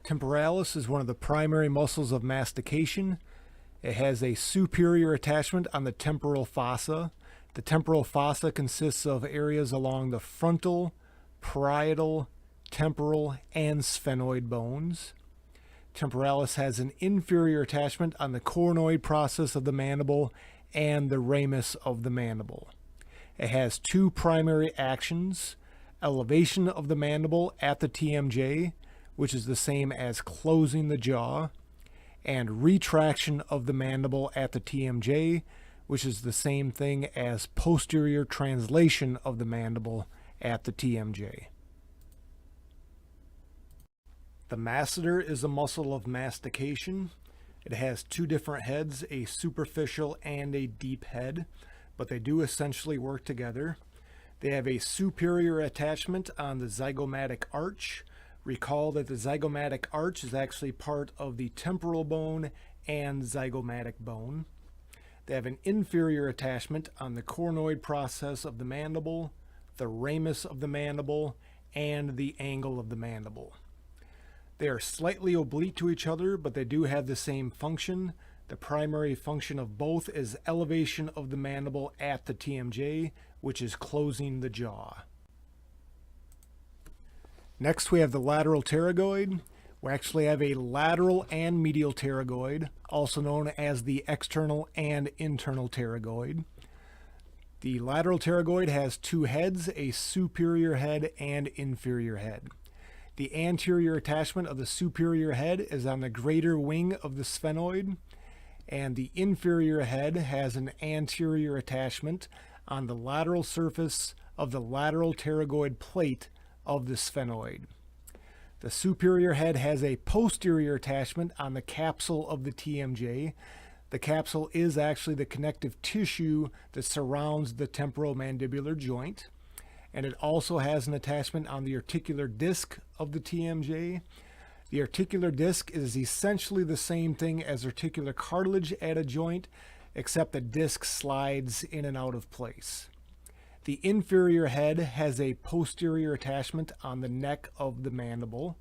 Temporalis is one of the primary muscles of mastication. It has a superior attachment on the temporal fossa. The temporal fossa consists of areas along the frontal, parietal, temporal, and sphenoid bones. Temporalis has an inferior attachment on the coronoid process of the mandible and the ramus of the mandible. It has two primary actions: elevation of the mandible at the TMJ, which is the same as closing the jaw, and retraction of the mandible at the TMJ, which is the same thing as posterior translation of the mandible at the TMJ. The masseter is a muscle of mastication. It has two different heads, a superficial and a deep head, but they do essentially work together. They have a superior attachment on the zygomatic arch. Recall that the zygomatic arch is actually part of the temporal bone and zygomatic bone. They have an inferior attachment on the coronoid process of the mandible, the ramus of the mandible, and the angle of the mandible. They are slightly oblique to each other, but they do have the same function. The primary function of both is elevation of the mandible at the TMJ, which is closing the jaw. Next we have the lateral pterygoid. We actually have a lateral and medial pterygoid, also known as the external and internal pterygoid. The lateral pterygoid has two heads, a superior head and inferior head. The anterior attachment of the superior head is on the greater wing of the sphenoid, and the inferior head has an anterior attachment on the lateral surface of the lateral pterygoid plate of the sphenoid. The superior head has a posterior attachment on the capsule of the TMJ. The capsule is actually the connective tissue that surrounds the temporomandibular joint, and it also has an attachment on the articular disc of the TMJ. The articular disc is essentially the same thing as articular cartilage at a joint, except the disc slides in and out of place. The inferior head has a posterior attachment on the neck of the mandible,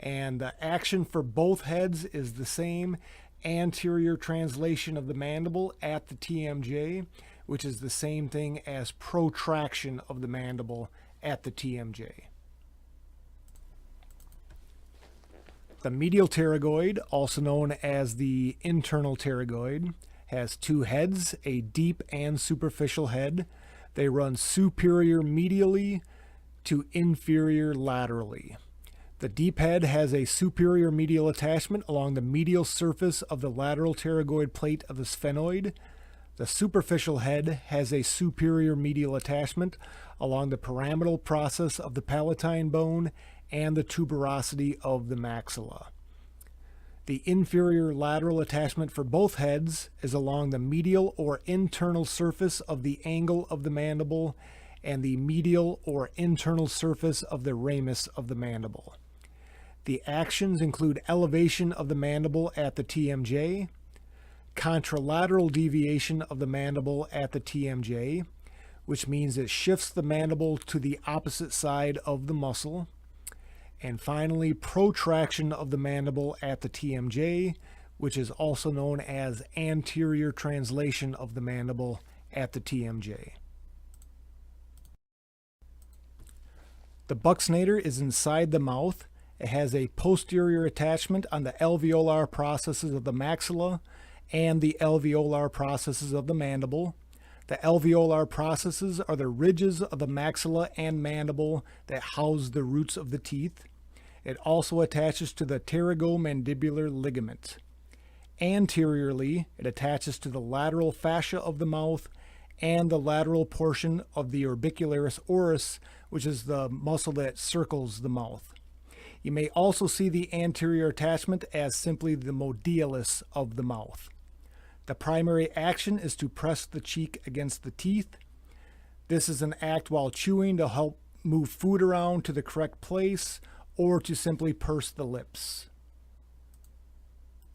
and the action for both heads is the same: anterior translation of the mandible at the TMJ, which is the same thing as protraction of the mandible at the TMJ. The medial pterygoid, also known as the internal pterygoid, has two heads, a deep and superficial head. They run superior medially to inferior laterally. The deep head has a superior medial attachment along the medial surface of the lateral pterygoid plate of the sphenoid. The superficial head has a superior medial attachment along the pyramidal process of the palatine bone and the tuberosity of the maxilla. The inferior lateral attachment for both heads is along the medial or internal surface of the angle of the mandible and the medial or internal surface of the ramus of the mandible. The actions include elevation of the mandible at the TMJ, contralateral deviation of the mandible at the TMJ, which means it shifts the mandible to the opposite side of the muscle, and finally protraction of the mandible at the TMJ, which is also known as anterior translation of the mandible at the TMJ. The buccinator is inside the mouth. It has a posterior attachment on the alveolar processes of the maxilla and the alveolar processes of the mandible. The alveolar processes are the ridges of the maxilla and mandible that house the roots of the teeth. It also attaches to the pterygomandibular ligament. Anteriorly, it attaches to the lateral fascia of the mouth and the lateral portion of the orbicularis oris, which is the muscle that circles the mouth. You may also see the anterior attachment as simply the modialis of the mouth. The primary action is to press the cheek against the teeth. This is an act while chewing to help move food around to the correct place or to simply purse the lips.